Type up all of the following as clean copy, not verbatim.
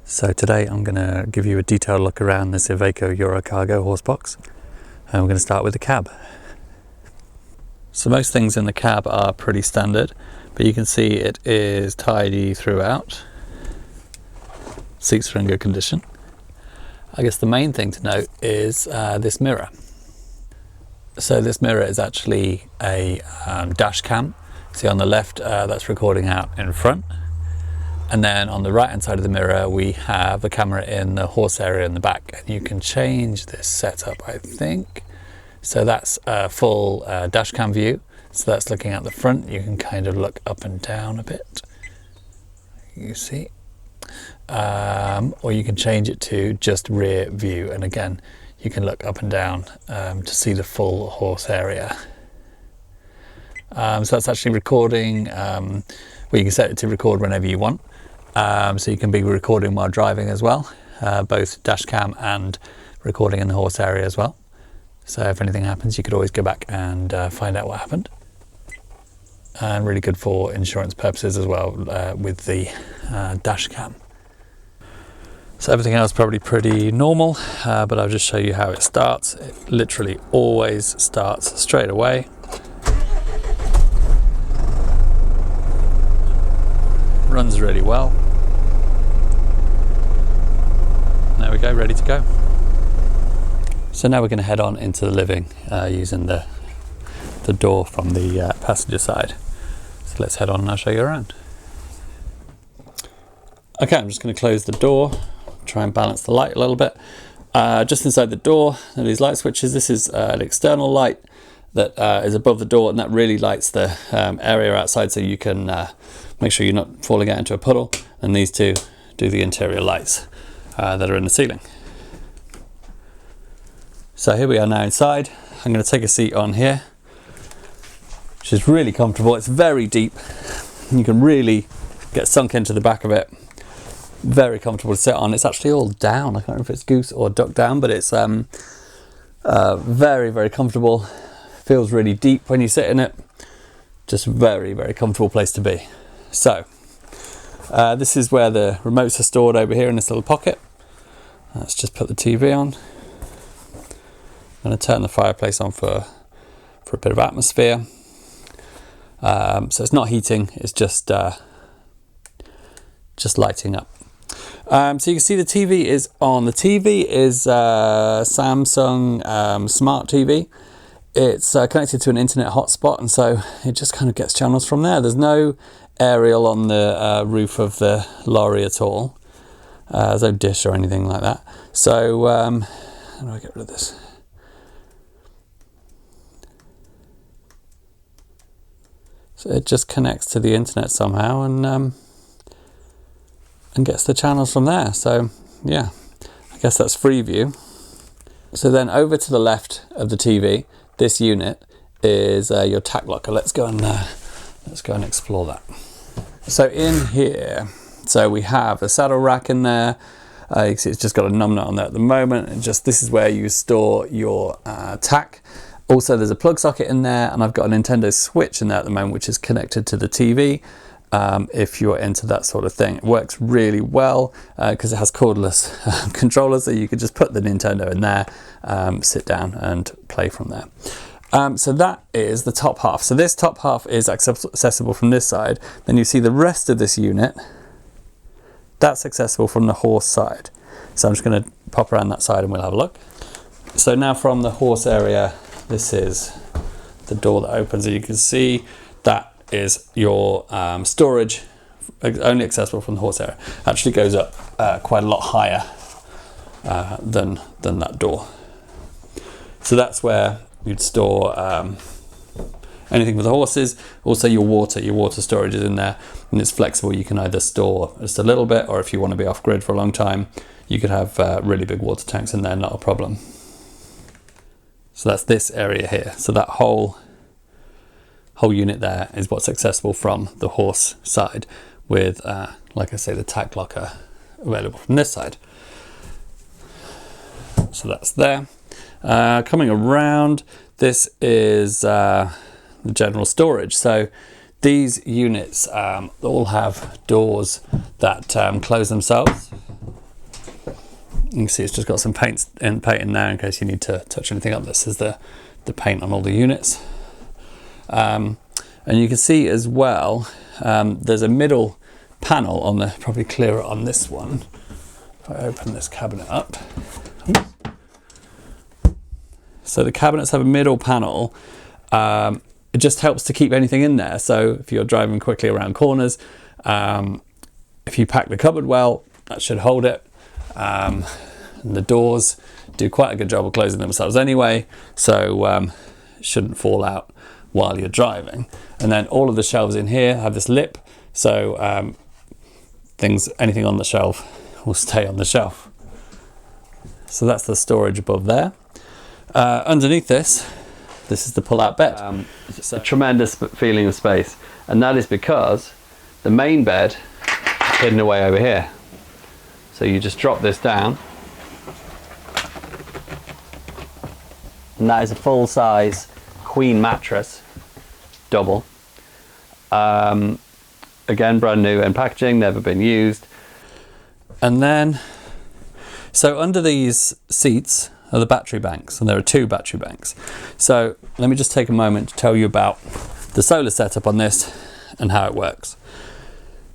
So today I'm going to give you a detailed look around this Iveco Eurocargo horsebox, and we're going to start with the cab. So most things in the cab are pretty standard, but you can see it is tidy throughout. Seats are in good condition. I guess the main thing to note is this mirror. So this mirror is actually a dash cam. See on the left, that's recording out in front. And then on the right hand side of the mirror, we have a camera in the horse area in the back. And you can change this setup, I think. So that's a full dash cam view. So that's looking at the front. You can kind of look up and down a bit. You see. Or you can change it to just rear view. And again, you can look up and down to see the full horse area. So that's actually recording. Well, you can set it to record whenever you want. So you can be recording while driving as well, both dash cam and recording in the horse area as well. So if anything happens, you could always go back and find out what happened. And really good for insurance purposes as well with the dash cam. So everything else probably pretty normal, but I'll just show you how it starts. It literally always starts straight away. Runs really well. There we go, ready to go. So now we're going to head on into the living using the door from the passenger side. So let's head on and I'll show you around. Okay, I'm just going to close the door, try and balance the light a little bit. Just inside the door are these light switches. This is an external light that is above the door, and that really lights the area outside, so you can make sure you're not falling out into a puddle. And these two do the interior lights that are in the ceiling. So here we are now inside. I'm going to take a seat on here, which is really comfortable. It's very deep. You can really get sunk into the back of it. Very comfortable to sit on. It's actually all down. I can't remember if it's goose or duck down, but it's very, very comfortable. Feels really deep when you sit in it. Just very, very comfortable place to be. So this is where the remotes are stored, over here in this little pocket. Let's just put the TV on. I'm going to turn the fireplace on for a bit of atmosphere. So it's not heating, it's just lighting up. So you can see the TV is on. The TV is Samsung Smart TV. It's connected to an internet hotspot, and so it just kind of gets channels from there. There's no aerial on the roof of the lorry at all. There's no dish or anything like that. So how do I get rid of this? So it just connects to the internet somehow and gets the channels from there. So yeah, I guess that's free view. So then over to the left of the TV, this unit is your tack locker. Let's go and explore that. So in here, so we have a saddle rack in there. You can see it's just got a num nut on there at the moment, and just this is where you store your tack. Also, there's a plug socket in there, and I've got a Nintendo Switch in there at the moment, which is connected to the TV. If you're into that sort of thing, it works really well because it has cordless controllers, so you could just put the Nintendo in there, sit down and play from there. So that is the top half. So this top half is accessible from this side. Then you see the rest of this unit, that's accessible from the horse side. So I'm just going to pop around that side and we'll have a look. So now from the horse area, this is the door that opens, and you can see that is your storage, only accessible from the horse area. Actually goes up quite a lot higher than that door. So that's where you'd store anything for the horses. Also your water storage is in there, and it's flexible. You can either store just a little bit, or if you want to be off grid for a long time, you could have really big water tanks in there, not a problem. So that's this area here. So that whole unit there is what's accessible from the horse side, with like I say, the tack locker available from this side. So that's there. Coming around, this is the general storage. So these units all have doors that close themselves. You can see it's just got some paint in there in case you need to touch anything up. This is the paint on all the units. And you can see as well, there's a middle panel on the, probably clearer on this one. If I open this cabinet up. So the cabinets have a middle panel. It just helps to keep anything in there. So if you're driving quickly around corners, if you pack the cupboard well, that should hold it. And the doors do quite a good job of closing themselves anyway, so it shouldn't fall out while you're driving. And then all of the shelves in here have this lip, so anything on the shelf will stay on the shelf. So that's the storage above there. Underneath this is the pull-out bed. It's a tremendous feeling of space, and that is because the main bed is hidden away over here. So you just drop this down, and that is a full-size queen mattress, double. Again, brand new in packaging, never been used. And then, so under these seats are the battery banks, and there are 2 battery banks. So let me just take a moment to tell you about the solar setup on this and how it works.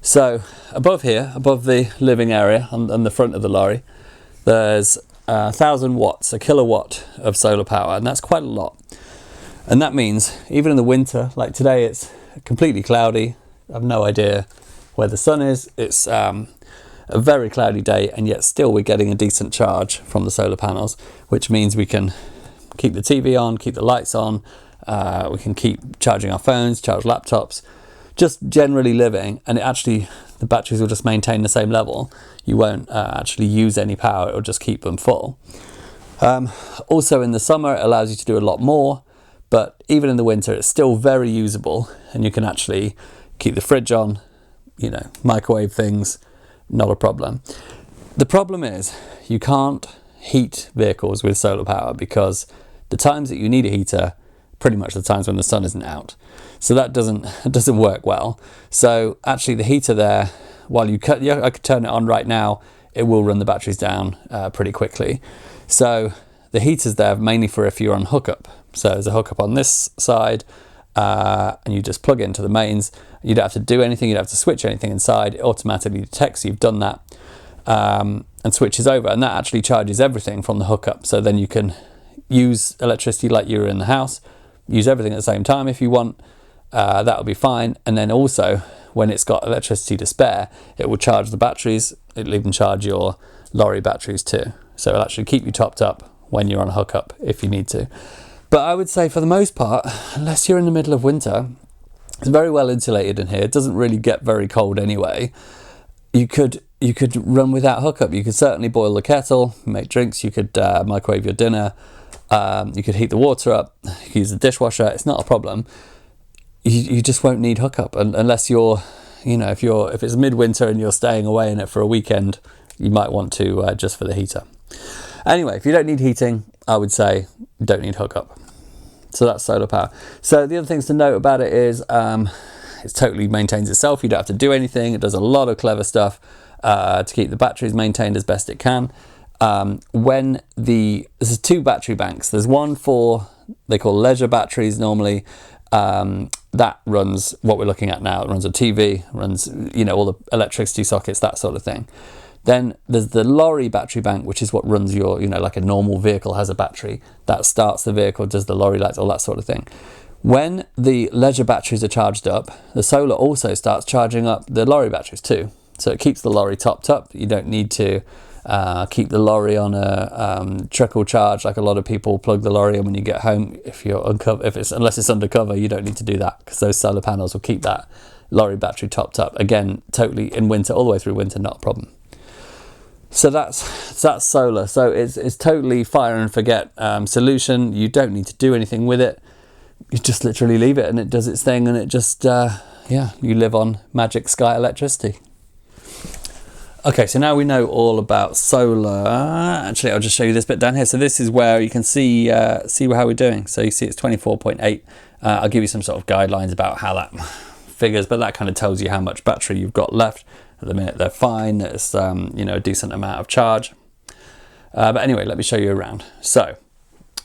So above here, above the living area on the front of the lorry, there's 1,000 watts, a kilowatt of solar power, and that's quite a lot. And that means even in the winter, like today, it's completely cloudy. I have no idea where the sun is. It's a very cloudy day, and yet still we're getting a decent charge from the solar panels, which means we can keep the TV on, keep the lights on, we can keep charging our phones, charge laptops, just generally living, and the batteries will just maintain the same level. You won't actually use any power, it'll just keep them full. Also in the summer it allows you to do a lot more, but even in the winter it's still very usable, and you can actually keep the fridge on, microwave things, not a problem. The problem is you can't heat vehicles with solar power, because the times that you need a heater, pretty much the times when the sun isn't out. So that doesn't work well. So actually the heater there, I could turn it on right now, it will run the batteries down pretty quickly. So the heater's there mainly for if you're on hookup. So there's a hookup on this side, and you just plug it into the mains. You don't have to do anything, you don't have to switch anything inside. It automatically detects you've done that and switches over, and that actually charges everything from the hookup. So then you can use electricity like you were in the house, use everything at the same time if you want. That'll be fine. And then also when it's got electricity to spare, it will charge the batteries. It'll even charge your lorry batteries too. So it'll actually keep you topped up when you're on a hookup if you need to. But I would say for the most part, unless you're in the middle of winter, it's very well insulated in here. It doesn't really get very cold anyway. You could run without hookup. You could certainly boil the kettle, make drinks. You could microwave your dinner. You could heat the water up. You could use the dishwasher. It's not a problem. You just won't need hookup unless you're, if it's midwinter and you're staying away in it for a weekend, you might want to just for the heater. Anyway, if you don't need heating, I would say you don't need hookup. So that's solar power. So the other things to note about it is it totally maintains itself. You don't have to do anything. It does a lot of clever stuff to keep the batteries maintained as best it can. There's 2 battery banks. There's one for, they call leisure batteries normally. That runs what we're looking at now. It runs a TV, runs all the electricity sockets, that sort of thing. Then there's the lorry battery bank, which is what runs your, like a normal vehicle has a battery. That starts the vehicle, does the lorry lights, all that sort of thing. When the leisure batteries are charged up, the solar also starts charging up the lorry batteries too. So it keeps the lorry topped up. You don't need to keep the lorry on a trickle charge like a lot of people plug the lorry in when you get home. Unless it's undercover, you don't need to do that, because those solar panels will keep that lorry battery topped up. Again, totally in winter, all the way through winter, not a problem. So that's solar. So it's totally fire and forget solution. You don't need to do anything with it. You just literally leave it and it does its thing, and it just you live on magic sky electricity. Okay, so now we know all about solar. Actually, I'll just show you this bit down here. So this is where you can see how we're doing. So you see it's 24.8. I'll give you some sort of guidelines about how that figures, but that kind of tells you how much battery you've got left. At the minute they're fine. It's a decent amount of charge. But anyway, let me show you around. So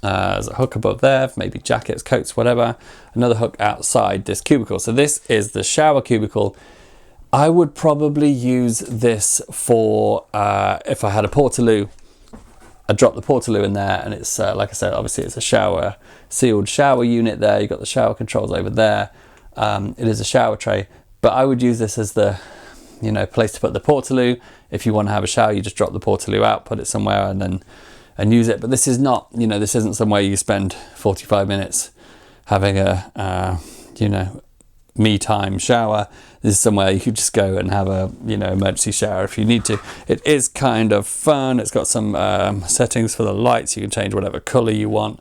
there's a hook above there, maybe jackets, coats, whatever. Another hook outside this cubicle. So this is the shower cubicle. I would probably use this for if I had a portaloo. I'd drop the portaloo in there, and it's like I said, obviously it's a shower, sealed shower unit there. You've got the shower controls over there. It is a shower tray, but I would use this as the, you know, place to put the portaloo. If you want to have a shower, you just drop the portaloo out, put it somewhere, and use it. But this is not, you know, this isn't somewhere you spend 45 minutes having a, you know, me time shower. This is somewhere you could just go and have a, you know, emergency shower if you need to. It is kind of fun. It's got some settings for the lights. You can change whatever color you want,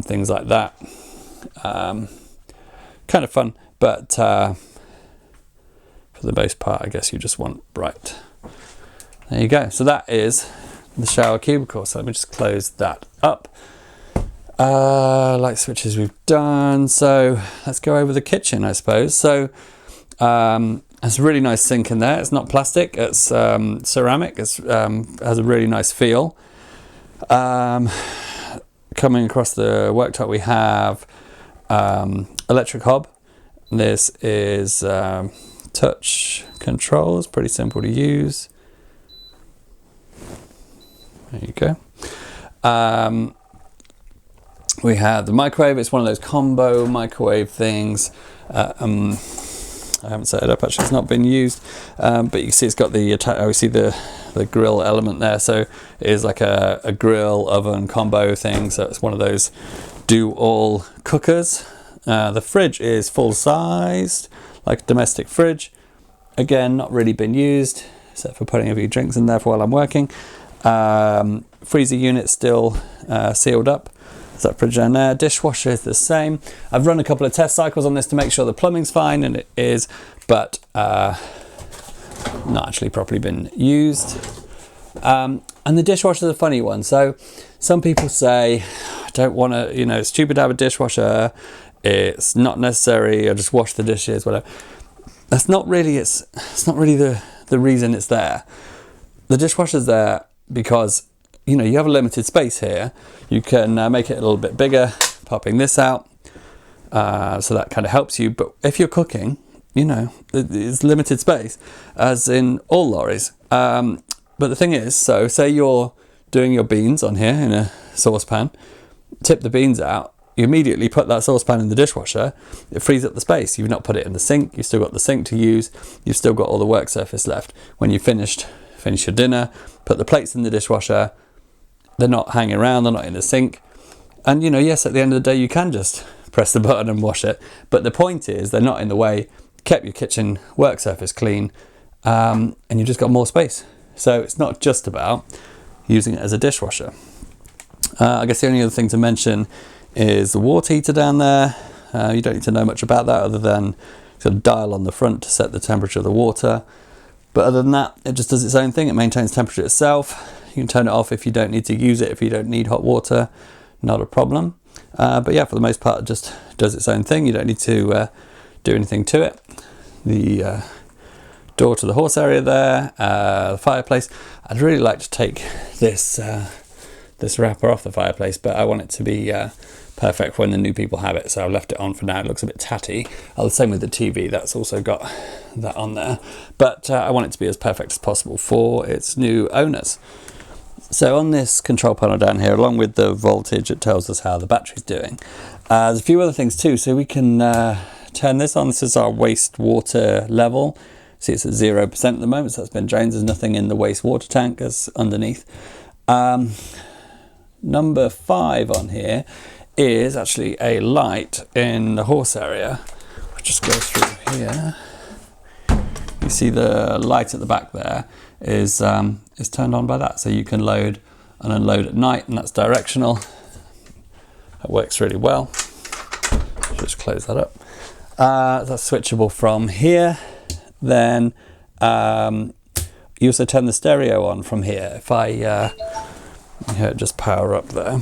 things like that. Kind of fun, but for the most part, I guess you just want bright. There you go. So that is the shower cubicle. So let me just close that up. Light switches we've done. So let's go over the kitchen, I suppose. So there's a really nice sink in there. It's not plastic, it's ceramic. It's has a really nice feel. Coming across the worktop, we have electric hob. This is touch controls, pretty simple to use. There you go. We have the microwave. It's one of those combo microwave things. I haven't set it up, actually, it's not been used, but you can see it's got the see the grill element there, so it is like a grill oven combo thing. So it's one of those do all cookers. The fridge is full sized, like a domestic fridge. Again, not really been used except for putting a few drinks in there for while I'm working. Freezer unit still sealed up. There's that fridge down there. Dishwasher is the same. I've run a couple of test cycles on this to make sure the plumbing's fine, and it is, but not actually properly been used. And the dishwasher is a funny one. So some people say, I don't want to, you know, it's stupid to have a dishwasher. It's not necessary. I just wash the dishes, whatever. That's not really, it's not really the reason it's there. The dishwasher's there because, you know, you have a limited space here. You can make it a little bit bigger, popping this out. So that kind of helps you. But if you're cooking, you know, it's limited space, as in all lorries. But the thing is, so say you're doing your beans on here in a saucepan, tip the beans out, you immediately put that saucepan in the dishwasher, it frees up the space. You've not put it in the sink, you've still got the sink to use, you've still got all the work surface left. When you've finish your dinner, put the plates in the dishwasher, they're not hanging around, they're not in the sink. And, you know, yes, at the end of the day, you can just press the button and wash it. But the point is, they're not in the way, kept your kitchen work surface clean, and you've just got more space. So it's not just about using it as a dishwasher. I guess the only other thing to mention is the water heater down there. You don't need to know much about that other than it's got a dial on the front to set the temperature of the water. But other than that, it just does its own thing. It maintains temperature itself. You can turn it off if you don't need to use it, if you don't need hot water, not a problem. But yeah, for the most part, it just does its own thing. You don't need to do anything to it. The door to the horse area there, the fireplace. I'd really like to take this this wrapper off the fireplace, but I want it to be perfect for when the new people have it, so I've left it on for now. It looks a bit tatty. The same with the TV, that's also got that on there, but I want it to be as perfect as possible for its new owners. So on this control panel down here, along with the voltage, it tells us how the battery's doing. There's a few other things too, so we can turn this on. This is our wastewater level. See, it's at 0% at the moment, so that's been drained. There's nothing in the wastewater tank as underneath. Number 5 on here is actually a light in the horse area. I'll just go through here. You see the light at the back there is turned on by that, so you can load and unload at night, and that's directional. That works really well. Just close that up. That's switchable from here. Then you also turn the stereo on from here. If I here, just power up there.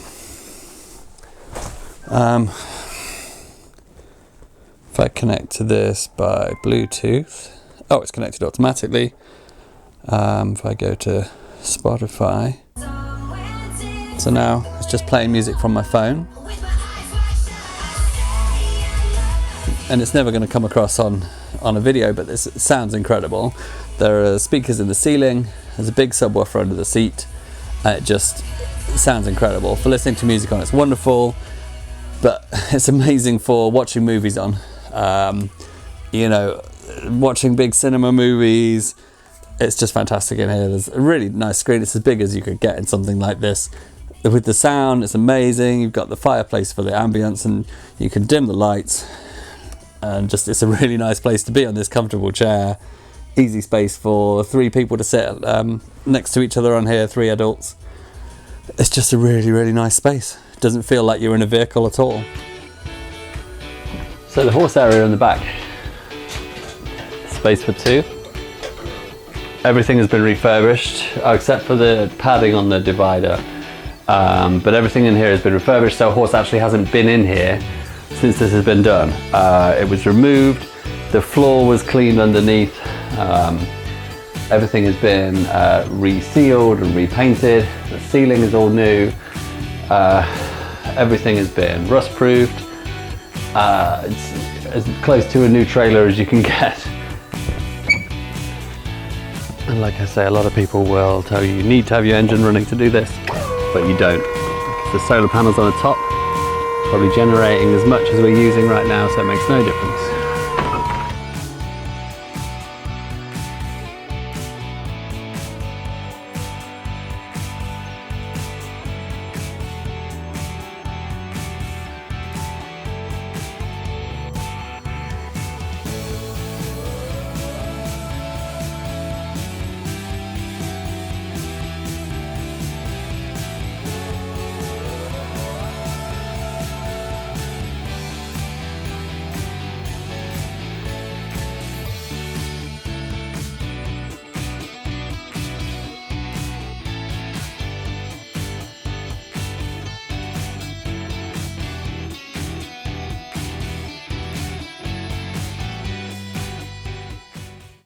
If I connect to this by Bluetooth, oh, it's connected automatically. If I go to Spotify, So now it's just playing music from my phone. And it's never going to come across on a video, but this sounds incredible. There are speakers in the ceiling, there's a big subwoofer under the seat, and it just sounds incredible. For listening to music on, it's wonderful, but it's amazing for watching movies on. You know, watching big cinema movies, it's just fantastic in here. There's a really nice screen. It's as big as you could get in something like this. With the sound, it's amazing. You've got the fireplace for the ambience, and you can dim the lights. And just, it's a really nice place to be on this comfortable chair. Easy space for 3 people to sit next to each other on here, 3 adults. It's just a really, really nice space. It doesn't feel like you're in a vehicle at all. So the horse area in the back, space for 2. Everything has been refurbished except for the padding on the divider. But everything in here has been refurbished, so a horse actually hasn't been in here since this has been done. It was removed, the floor was cleaned underneath, everything has been resealed and repainted, the ceiling is all new, everything has been rust proofed. It's as close to a new trailer as you can get. And like I say, a lot of people will tell you need to have your engine running to do this, but you don't. The solar panels on the top, probably generating as much as we're using right now, so it makes no difference.